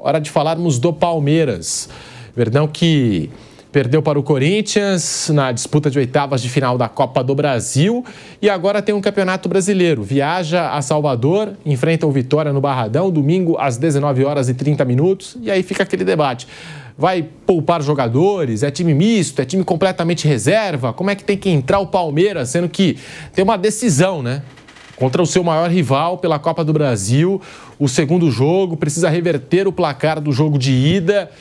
hora de falarmos do Palmeiras. Verdão que perdeu para o Corinthians na disputa de oitavas de final da Copa do Brasil e agora tem um Campeonato Brasileiro. Viaja a Salvador, enfrenta o Vitória no Barradão, domingo às 19h30. E aí fica aquele debate. Vai poupar jogadores? É time misto? É time completamente reserva? Como é que tem que entrar o Palmeiras, sendo que tem uma decisão, né? Contra o seu maior rival pela Copa do Brasil. O segundo jogo, precisa reverter o placar do jogo de ida.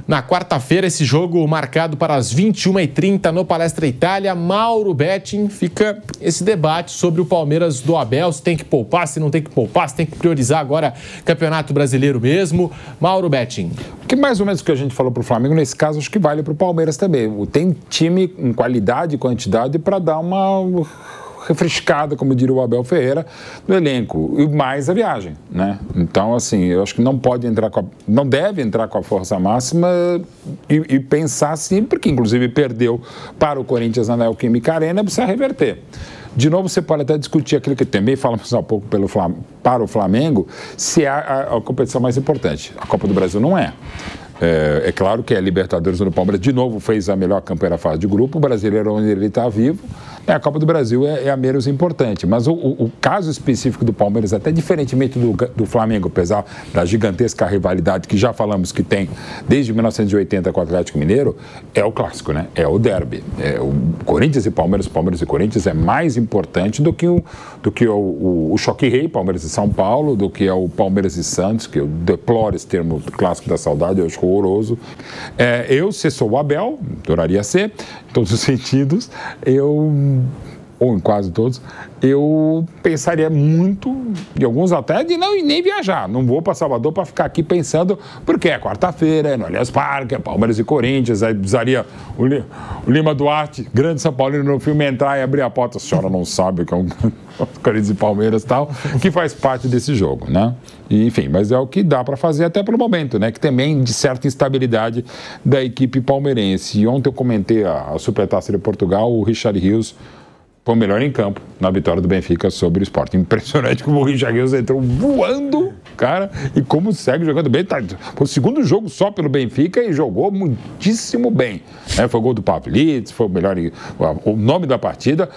Na quarta-feira, esse jogo marcado para as 21h30 no Palestra Itália. Mauro Betting, fica esse debate sobre o Palmeiras do Abel, se tem que poupar, se não tem que poupar, se tem que priorizar agora Campeonato Brasileiro mesmo. Mauro Betting. Que mais ou menos o que a gente falou para o Flamengo, nesse caso, acho que vale para o Palmeiras também. Tem time com qualidade e quantidade para dar uma refrescada, como diria o Abel Ferreira, no elenco, e mais a viagem, né? Então, assim, eu acho que não deve entrar com a força máxima e pensar assim, porque inclusive perdeu para o Corinthians na Neoquímica Arena, precisa reverter. De novo, você pode até discutir aquilo que também falamos há pouco para o Flamengo, se é a competição mais importante. A Copa do Brasil não é. É claro que a Libertadores do Palmeiras, de novo, fez a melhor campanha na fase de grupo, o brasileiro onde ele está vivo, a Copa do Brasil é a menos importante. Mas o caso específico do Palmeiras, até diferentemente do Flamengo, apesar da gigantesca rivalidade que já falamos que tem desde 1980 com o Atlético Mineiro, é o clássico, né? É o derby. O Corinthians e Palmeiras e Corinthians é mais importante do que o choque rei, Palmeiras e São Paulo, do que o Palmeiras e Santos, que eu deploro esse termo clássico da saudade, eu acho horroroso. Se sou o Abel, adoraria ser, em todos os sentidos, ou em quase todos, eu pensaria muito, e alguns até, de não nem viajar. Não vou para Salvador para ficar aqui pensando, porque é quarta-feira, é no Allianz Parque, é Palmeiras e Corinthians, aí precisaria o Lima Duarte, grande São Paulino, no filme entrar e abrir a porta. A senhora não sabe que é um Corinthians e Palmeiras e tal, que faz parte desse jogo, né? E, enfim, mas é o que dá para fazer até pelo momento, né? Que também de certa instabilidade da equipe palmeirense. E ontem eu comentei a Supertaça de Portugal, o Richard Rios foi o melhor em campo na vitória do Benfica sobre o Sport. Impressionante como o Richard Rios entrou voando, cara, e como segue jogando bem. Foi o segundo jogo só pelo Benfica e jogou muitíssimo bem. Foi o gol do Pavlidis, foi o nome da partida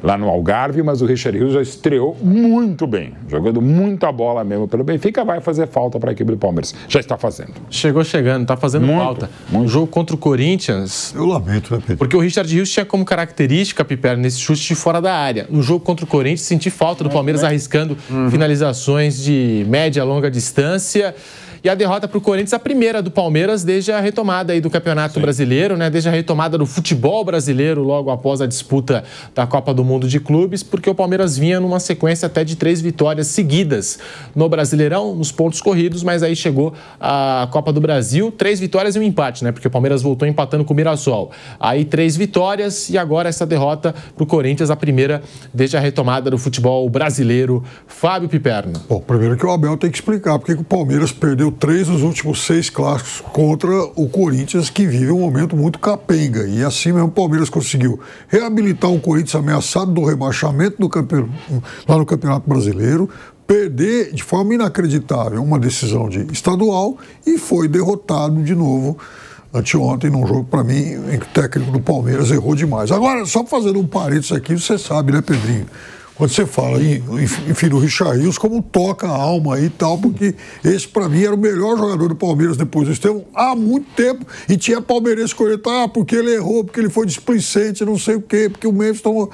lá no Algarve, mas o Richard Rios já estreou muito bem, jogando muita bola mesmo pelo Benfica. Vai fazer falta para a equipe do Palmeiras. Já está fazendo. Chegando, está fazendo falta. Um jogo contra o Corinthians. Eu lamento, né, Pedro? Porque o Richard Rios tinha como característica, Piper, nesse chute de fora da área. No jogo contra o Corinthians, senti falta do Palmeiras arriscando finalizações de média, longa distância. E a derrota para o Corinthians, a primeira do Palmeiras desde a retomada aí do Campeonato Brasileiro, né? Desde a retomada do futebol brasileiro logo após a disputa da Copa do Mundo de Clubes, porque o Palmeiras vinha numa sequência até de 3 vitórias seguidas no Brasileirão, nos pontos corridos, mas aí chegou a Copa do Brasil, 3 vitórias e um empate, né? Porque o Palmeiras voltou empatando com o Mirassol. Aí 3 vitórias e agora essa derrota para o Corinthians, a primeira desde a retomada do futebol brasileiro. Fábio Piperno. Bom, primeiro que o Abel tem que explicar porque o Palmeiras perdeu 3 dos últimos 6 clássicos contra o Corinthians, que vive um momento muito capenga. E assim mesmo o Palmeiras conseguiu reabilitar um Corinthians ameaçado do rebaixamento lá no Campeonato Brasileiro, perder de forma inacreditável uma decisão de estadual e foi derrotado de novo anteontem num jogo, para mim, em que o técnico do Palmeiras errou demais. Agora, só fazendo um parênteses aqui, você sabe, né, Pedrinho? Quando você fala, enfim, do Richard Rios, como toca a alma aí e tal, porque esse, pra mim, era o melhor jogador do Palmeiras depois do Estevão há muito tempo, e tinha palmeirense corretar, porque ele errou, porque ele foi displicente, não sei o quê, porque o Memphis tomou...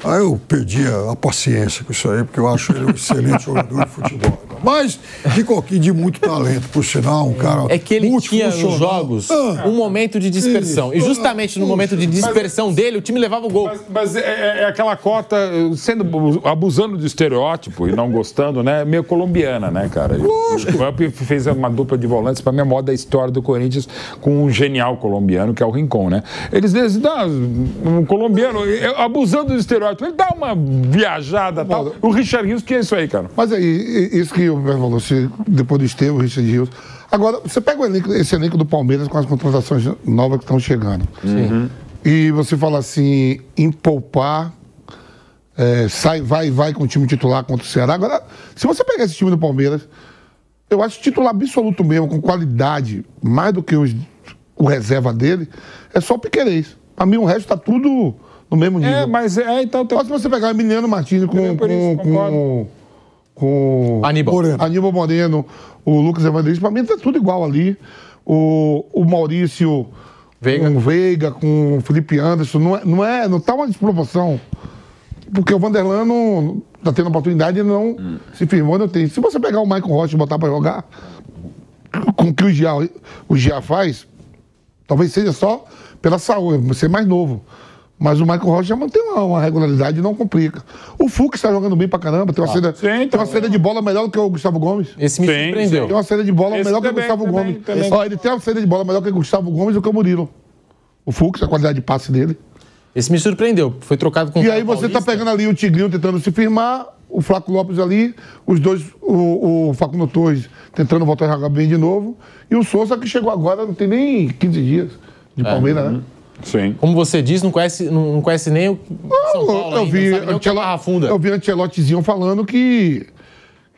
Aí eu perdi a paciência com isso aí, porque eu acho ele um excelente jogador de futebol. Mas de muito talento, por sinal, um cara... É que ele tinha nos jogos um momento de dispersão, e justamente no momento de dispersão dele, o time levava o gol. Mas é aquela cota... abusando do estereótipo e não gostando, né? Meio colombiana, né, cara? Lógico. O Up fez uma dupla de volantes, para mim, a moda da história do Corinthians com um genial colombiano, que é o Rincon, né? Eles dão um colombiano abusando do estereótipo, ele dá uma viajada e tal. O Richard Rios tinha isso aí, cara. Mas aí, isso que o Roberto falou, depois do Estevão, o Richard Rios. Agora, você pega esse elenco do Palmeiras com as contratações novas que estão chegando. E você fala assim, em poupar. Vai com o time titular contra o Ceará. Agora, se você pegar esse time do Palmeiras, Eu acho titular absoluto mesmo, com qualidade, mais do que o reserva dele, é só o Piquerez. Pra mim, o resto tá tudo no mesmo nível. Mas então... Mas se você pegar o Emiliano Martins com Aníbal Moreno, o Lucas Evangelista, pra mim tá tudo igual ali. O Maurício com o Veiga, com o Felipe Anderson, não tá uma desproporção. Porque o Vanderlan não tá tendo oportunidade e não se firmou, não tem. Se você pegar o Michael Rocha e botar pra jogar, com o que o Gia faz, talvez seja só pela saúde, ser mais novo. Mas o Michael Rocha já mantém uma regularidade e não complica. O Fux está jogando bem pra caramba, tem uma saída de bola melhor do que o Gustavo Gomes. Esse me surpreendeu. Tem uma saída de bola melhor que o Gustavo Gomes. Ele tem uma saída de bola melhor que o Gustavo Gomes do que o Murilo. O Fux, a qualidade de passe dele. Esse me surpreendeu. Foi trocado com o E aí você tá pegando ali o Tigrinho tentando se firmar, o Flaco Lopes ali, os dois, o Facundo Torres tentando voltar a jogar bem de novo, e o Souza que chegou agora, não tem nem 15 dias de Palmeiras, né? Sim. Como você diz, não conhece nem o São Paulo eu vi Ancelottizinho falando que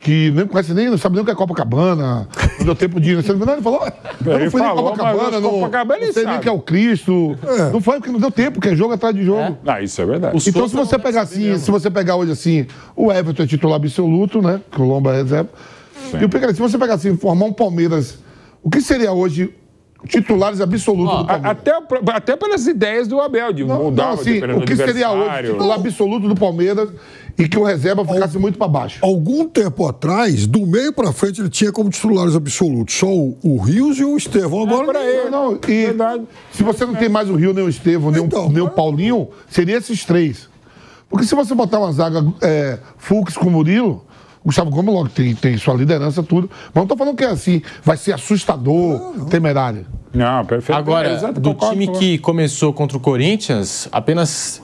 nem conhece nem, não sabe nem o que é Copacabana, não deu tempo de ir. Não, ele falou, eu não fui nem Copacabana, não sei nem o que é o Cristo. Não foi porque não deu tempo, porque é jogo atrás de jogo. Isso é verdade. Então, se você pegar assim, se você pegar hoje assim, o Everton é titular absoluto, né? Que o Lomba é reserva. E o Piquerez, se você pegar assim, formar um Palmeiras, o que seria hoje titulares absolutos do Palmeiras? Até pelas ideias do Abel, de mudar o que seria hoje titular absoluto do Palmeiras e que o reserva ficasse muito para baixo? Algum tempo atrás, do meio para frente, ele tinha como titulares absolutos só o Rios e o Estevão. Agora verdade. Se você não tem mais o Rio, nem o Estevão, nem o Paulinho, seria esses três. Porque se você botar uma zaga Fux com o Murilo, Gustavo Gomes logo tem sua liderança, tudo. Mas não tô falando que é assim, vai ser assustador, temerário. Não, perfeito. Agora, do time que começou contra o Corinthians, apenas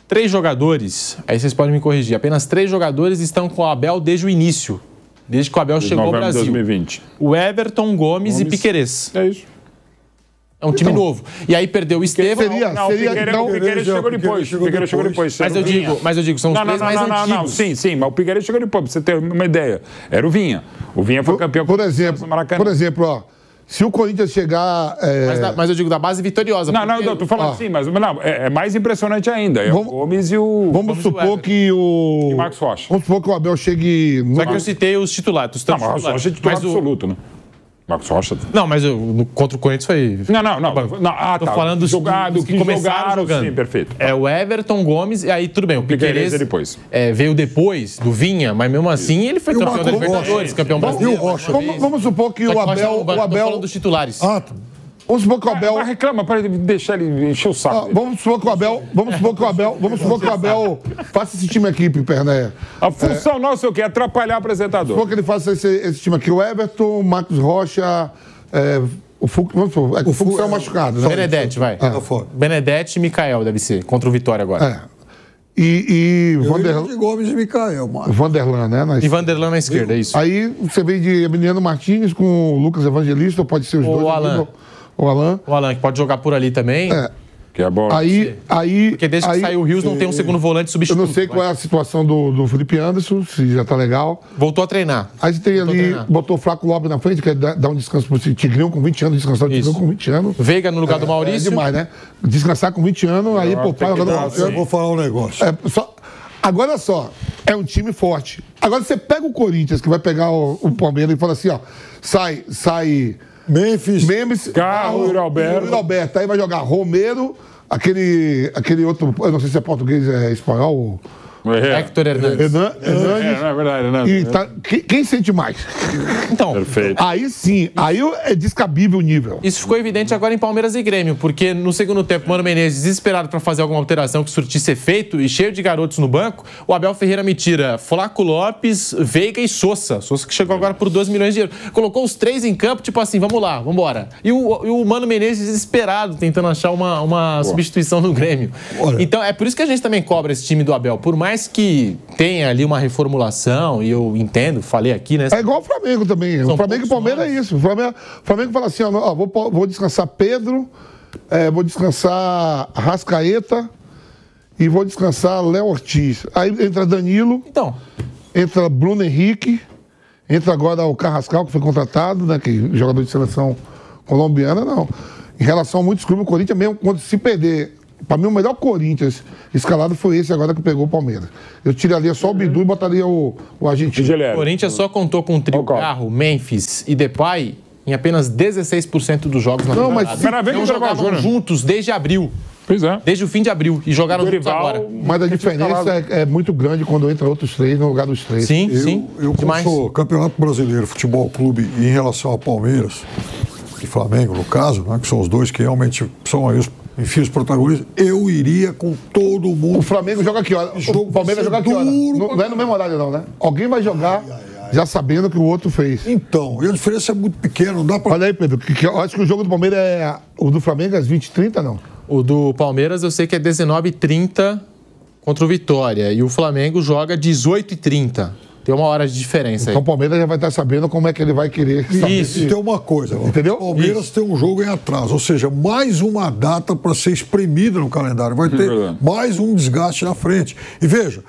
3 jogadores, aí vocês podem me corrigir, apenas 3 jogadores estão com o Abel desde o início, desde que o Abel chegou ao Brasil. 2020. O Everton, Gomes e Piquerez. É isso. É um time novo. E aí perdeu o Estevão. O Piquerez chegou depois. O Piquerez chegou depois. Mas eu digo, são os 3 mais antigos. Sim, mas o Piquerez chegou depois, pra você ter uma ideia. Era o Vinha. O Vinha foi campeão por exemplo, ó, se o Corinthians chegar... Mas eu digo da base vitoriosa. Não, tô falando assim, mas é mais impressionante ainda. É o Gomes e o... Vamos supor que o... E Marcos Rocha. Vamos supor que o Abel chegue... Só que eu citei os titulares. Não, Marcos Rocha é titular absoluto, né? Marcos Rocha. Não, mas contra o Corinthians foi... Não. Tô falando dos que começaram jogando. Sim, perfeito. É o Everton, Gomes, e aí tudo bem. O Piquerez depois. Veio depois do Vinha, mas mesmo assim ele foi campeão da Libertadores, campeão brasileiro. Vamos supor que o Abel... Tô falando dos titulares. Vamos supor que o Abel... Mas reclama para deixar ele encher o saco. Vamos supor que o Abel faça esse time aqui, Piperné. A função nossa é o quê? Atrapalhar o apresentador. Vamos supor que ele faça esse time aqui. O Everton, o Marcos Rocha, o Fux... O Fux é o machucado, né? Benedetti, vai. Benedetti e Mikael, deve ser. Contra o Vitória agora. E Gomes e Mikael, Vanderlan, né? E Vanderlan na esquerda, é isso. Aí você vem de Emiliano Martins com o Lucas Evangelista, pode ser os dois. O Alan, que pode jogar por ali também. Que é bom. Porque desde que saiu o Rios não tem um segundo volante substituto. Eu não sei qual é a situação do Felipe Anderson, se já tá legal. Voltou a treinar. Aí você tem ali, botou o Flaco Lopes na frente, que é dar um descanso pro Tigrinho com 20 anos, descansar o Tigrinho com 20 anos. Veiga no lugar do Maurício. É demais, né? Descansar com 20 anos, aí poupar jogando... Eu vou falar um negócio. Agora só, é um time forte. Agora você pega o Corinthians, que vai pegar o Palmeiras e fala assim, ó, sai Memphis, Carlos, Yuri Alberto. Aí vai jogar Romero, aquele outro, eu não sei se é português, é espanhol. Hector Hernandes. Não é verdade, Hernandes. Quem sente mais? Então, perfeito. Aí sim, aí é descabível o nível. Isso ficou evidente agora em Palmeiras e Grêmio, porque no segundo tempo, Mano Menezes, desesperado para fazer alguma alteração que surtisse efeito e cheio de garotos no banco, o Abel Ferreira me tira Flaco Lopes, Veiga e Souza. Souza que chegou agora por 2 milhões de euros. Colocou os 3 em campo, tipo assim, vamos lá, vamos embora. E o Mano Menezes desesperado, tentando achar uma substituição no Grêmio. Então, é por isso que a gente também cobra esse time do Abel. Por mais que tenha ali uma reformulação, e eu entendo, falei aqui, né? É igual o Flamengo também. O Flamengo e o Palmeiras é isso. O Flamengo fala assim, ó, vou descansar Pedro, vou descansar Arrascaeta e vou descansar Léo Ortiz. Aí entra Danilo, entra Bruno Henrique, Entra agora o Carrascal, que foi contratado, né? Que é jogador de seleção colombiana, não. Em relação a muitos clubes, o Corinthians mesmo, quando se perder... Para mim, o melhor Corinthians escalado foi esse agora que pegou o Palmeiras. Eu tiraria só o Bidu e botaria o argentino. O Corinthians só contou com o trio Carro, Memphis e Depay em apenas 16% dos jogos na temporada. Não jogavam juntos desde abril. Pois é. Desde o fim de abril. E jogaram juntos agora. Mas a diferença é muito grande quando entra outros três no lugar dos três. Sim, Eu sou Campeonato Brasileiro Futebol Clube em relação ao Palmeiras e Flamengo, no caso, né, que são os dois que realmente são aí os protagonistas, eu iria com todo mundo. O Flamengo joga aqui, olha. O Palmeiras joga aqui, olha. Não é no mesmo horário, não, né? Alguém vai jogar já sabendo o que o outro fez. Então, e a diferença é muito pequena, não dá pra... Olha aí, Pedro, eu acho que o jogo do Palmeiras é... O do Flamengo é às 20h30, não? O do Palmeiras eu sei que é 19h30 contra o Vitória. E o Flamengo joga 18h30. Tem uma hora de diferença aí. Então o Palmeiras já vai estar sabendo como é que ele vai querer saber. Isso. E tem uma coisa, entendeu? O Palmeiras tem um jogo em atraso, ou seja, mais uma data para ser espremida no calendário. Vai ter mais um desgaste na frente. E veja,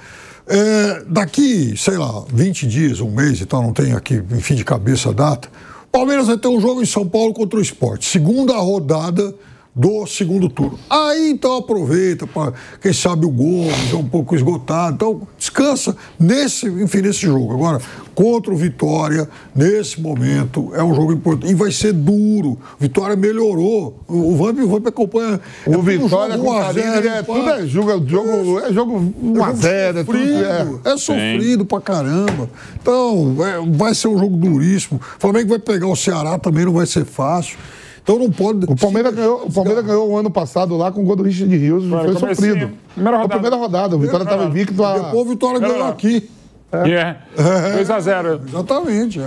daqui, sei lá, 20 dias, um mês e tal, não tem aqui, enfim, de cabeça a data, o Palmeiras vai ter um jogo em São Paulo contra o Sport. Segunda rodada do segundo turno. Aí, então, aproveita para, quem sabe, o Gomes é um pouco esgotado. Então, descansa nesse jogo. Agora, contra o Vitória, nesse momento, é um jogo importante. E vai ser duro. Vitória melhorou. O Vamp acompanha... O Vitória com Carilli, tudo é jogo 1x0. É sofrido pra caramba. Então, vai ser um jogo duríssimo. O Flamengo vai pegar o Ceará, também não vai ser fácil. Então não pode... O Palmeiras ganhou o ano passado lá com o gol do Richard Rios. Foi sofrido. Primeira rodada. O Vitória estava invicto. Depois o Vitória ganhou aqui. 2x0. Exatamente.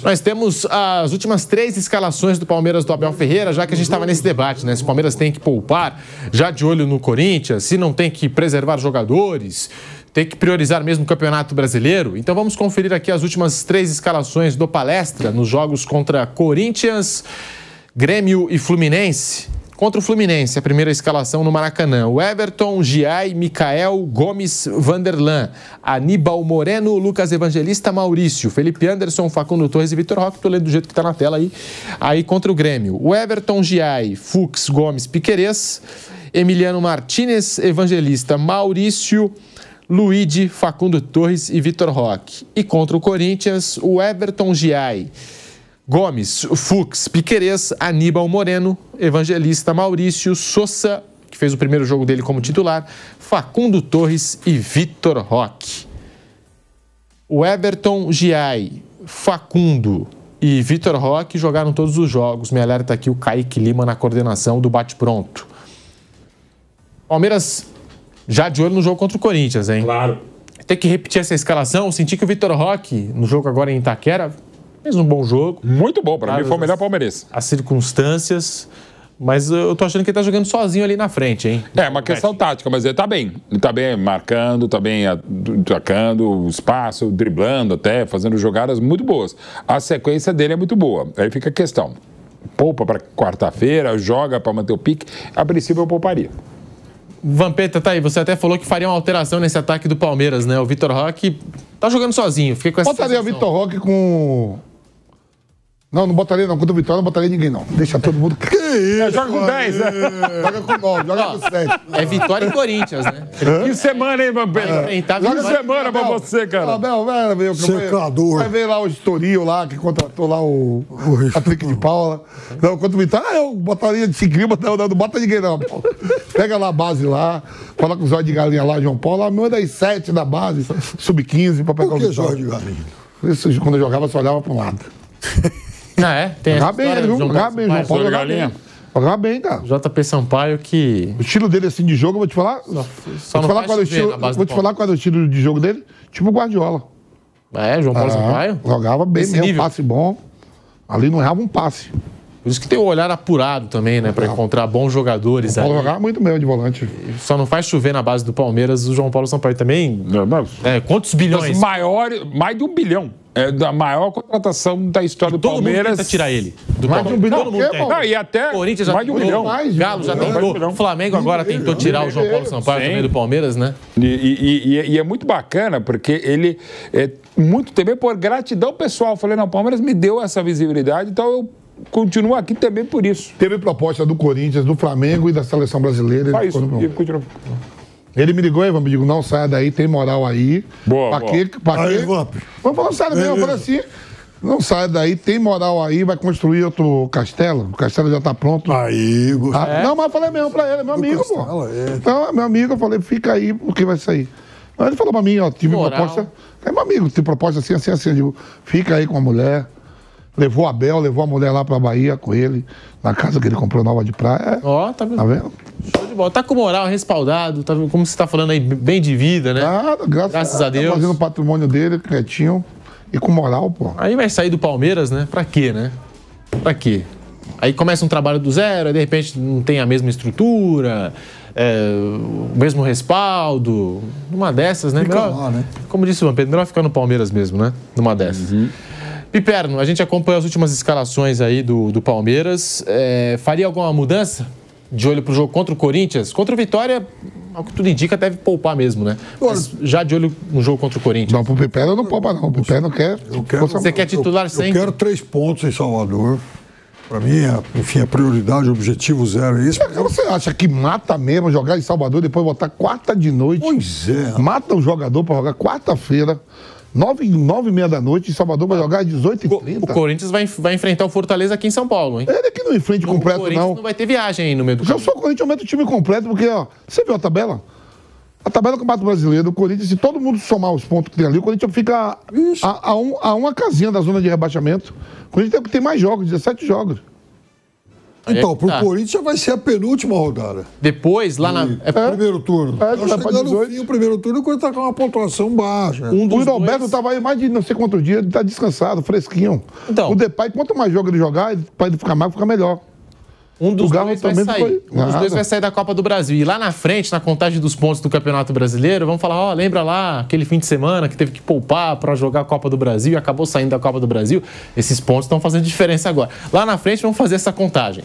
Nós temos as últimas 3 escalações do Palmeiras do Abel Ferreira, já que a gente estava nesse debate, né? Se o Palmeiras tem que poupar, já de olho no Corinthians, se não tem que preservar jogadores, tem que priorizar mesmo o Campeonato Brasileiro. Então vamos conferir aqui as últimas 3 escalações do Palestra nos jogos contra Corinthians, Grêmio e Fluminense. Contra o Fluminense, a primeira escalação no Maracanã. O Everton, Giai, Mikael, Gomes, Vanderlan, Aníbal Moreno, Lucas Evangelista, Maurício, Felipe Anderson, Facundo Torres e Vitor Roque. Estou lendo do jeito que está na tela aí. Aí contra o Grêmio. O Everton, Giai, Fux, Gomes, Piquerez, Emiliano Martínez, Evangelista, Maurício, Luigi, Facundo Torres e Vitor Roque. E contra o Corinthians, o Everton, Giai, Gomes, Fux, Piquerez, Aníbal Moreno, Evangelista, Maurício, Sousa, que fez o primeiro jogo dele como titular, Facundo Torres e Vitor Roque. O Everton, Giai, Facundo e Vitor Roque jogaram todos os jogos. Me alerta aqui o Kaique Lima na coordenação do bate-pronto. Palmeiras já de olho no jogo contra o Corinthians, hein? Claro. Tem que repetir essa escalação. Senti que o Vitor Roque, no jogo agora em Itaquera, fez um bom jogo. Muito bom, para mim foi o melhor palmeirense. As circunstâncias, mas eu tô achando que ele tá jogando sozinho ali na frente, hein? É uma questão tática, mas ele tá bem. Ele tá bem marcando, tá bem atacando o espaço, driblando até, fazendo jogadas muito boas. A sequência dele é muito boa. Aí fica a questão. Poupa para quarta-feira, joga para manter o pique. A princípio eu pouparia. Vampeta, tá aí, você até falou que faria uma alteração nesse ataque do Palmeiras, né? O Vitor Roque tá jogando sozinho, fiquei com essa Botaria o Vitor Roque com... Não botaria não, contra o Vitória não botaria ninguém não. Deixa todo mundo... Que isso? Joga com 10, né? Joga com 9, joga com 7. É Vitória e Corinthians, né? Que semana, hein, Vampeta? Joga semana pra você, cara. Abel, secador. Vai ver lá o Estoril lá, que contratou lá o Patrick de Paula. Não, contra o Vitória, eu botaria de Tigrinho, não bota ninguém não. Pega lá a base lá, fala com o Zóio de Galinha lá, João Paulo, manda aí 7 da base, sub-15 pra pegar o Vitória. Zóio de Galinha? Isso, quando eu jogava, só olhava pra um lado. Ah, é? Tem jogava bem, viu? Jogava bem, João Paulo jogava bem. Jogava bem, cara. JP Sampaio que... O estilo dele assim de jogo, eu vou te falar... Só não faz chover na base do Palmeiras. Vou te falar qual é o estilo de jogo dele, tipo o Guardiola. É, João Paulo Sampaio? Jogava bem mesmo, nível. Passe bom. Ali não errava um passe. Por isso que tem o olhar apurado também, né? Pra encontrar bons jogadores. O Paulo jogava muito mesmo de volante. Só não faz chover na base do Palmeiras. O João Paulo Sampaio também... Quantos bilhões? Mais de 1 bilhão. É da maior contratação da história do Todo mundo Palmeiras. tenta tirar ele. Do Mais de Palmeiras. um bilhão, Todo mundo o quê, tem. Paulo? Não, e até Corinthians já mais de um tentou, milhão. mais, Galo já mais de um tentou. milhão. O Flamengo agora tentou tirar o João Paulo Sampaio Sim. também do Palmeiras, né? E é muito bacana, porque ele é muito também por gratidão pessoal. Eu falei, não, o Palmeiras me deu essa visibilidade, então eu continuo aqui também por isso. Teve proposta do Corinthians, do Flamengo e da seleção brasileira. Só Ele isso. ficou no- E continua. Ele me ligou, Ivan, me digo, não, saia daí, tem moral aí. Boa, pra boa. quê? Pra Aí, quê? Vamp. Vamos falar sério mesmo, eu falei assim, não saia daí, tem moral aí, vai construir outro castelo. O castelo já tá pronto. Aí, Ah, não, mas eu falei mesmo pra ele, meu amigo, Castelo, pô. é. Então, meu amigo, eu falei, fica aí, porque vai sair. Aí ele falou pra mim, ó, tive Moral. proposta. É meu amigo, tive proposta assim, assim, assim. Eu digo, fica aí com a mulher. Levou a Bel, levou a mulher lá pra Bahia com ele, na casa que ele comprou nova de praia. Ó, tá vendo? Tá vendo? Show de bola. Tá com moral, respaldado, tá, como você tá falando aí, bem de vida, né? Nada, graças a Deus. Tá fazendo o patrimônio dele, quietinho e com moral, pô. Aí vai sair do Palmeiras, né? Pra quê, né? Pra quê? Aí começa um trabalho do zero, aí de repente não tem a mesma estrutura, o mesmo respaldo. Numa dessas, né? Fica lá, né? Como disse o Vampiro, melhor ficar no Palmeiras mesmo, né? Numa dessas. Piperno, a gente acompanhou as últimas escalações aí do Palmeiras. Faria alguma mudança de olho pro jogo contra o Corinthians? Contra o Vitória, ao que tudo indica, deve poupar mesmo, né? Mas já de olho no jogo contra o Corinthians. Não, pro Pipé não poupa, não. O Pipé não quer. Você quer titular sempre? Eu quero 3 pontos em Salvador. Para mim, enfim, a prioridade, o objetivo zero é isso. Você acha que mata mesmo jogar em Salvador depois botar quarta de noite? Pois é. Mata o jogador pra jogar quarta-feira, 9h30 da noite, em Salvador pra jogar às 18h30. O Corinthians vai enfrentar o Fortaleza aqui em São Paulo, hein? Ele que não enfrente O completo, Corinthians não vai ter viagem aí no meio do Já campo. sou o Corinthians, aumenta o time completo, porque, ó, você viu a tabela? A tabela do Campeonato Brasileiro, o Corinthians, se todo mundo somar os pontos que tem ali, o Corinthians fica a uma casinha da zona de rebaixamento. O Corinthians tem mais jogos, 17 jogos. Então, pro Tá. Corinthians já vai ser a penúltima rodada. Depois, lá na... Primeiro turno. É, Tá vai pra chegando no 18. fim, o primeiro turno, o Corinthians tá com uma pontuação baixa. Um O dos Roberto dois... tava aí mais de não sei quantos dias, ele tá descansado, fresquinho. Então. O Depay, quanto mais jogo ele jogar, pra ele ficar mais, fica melhor. Um dos O Galo dois vai também sair. foi- Um dos Nada. dois vai sair da Copa do Brasil. E lá na frente, na contagem dos pontos do Campeonato Brasileiro, vamos falar, ó, lembra lá aquele fim de semana que teve que poupar para jogar a Copa do Brasil e acabou saindo da Copa do Brasil? Esses pontos estão fazendo diferença agora. Lá na frente, vamos fazer essa contagem.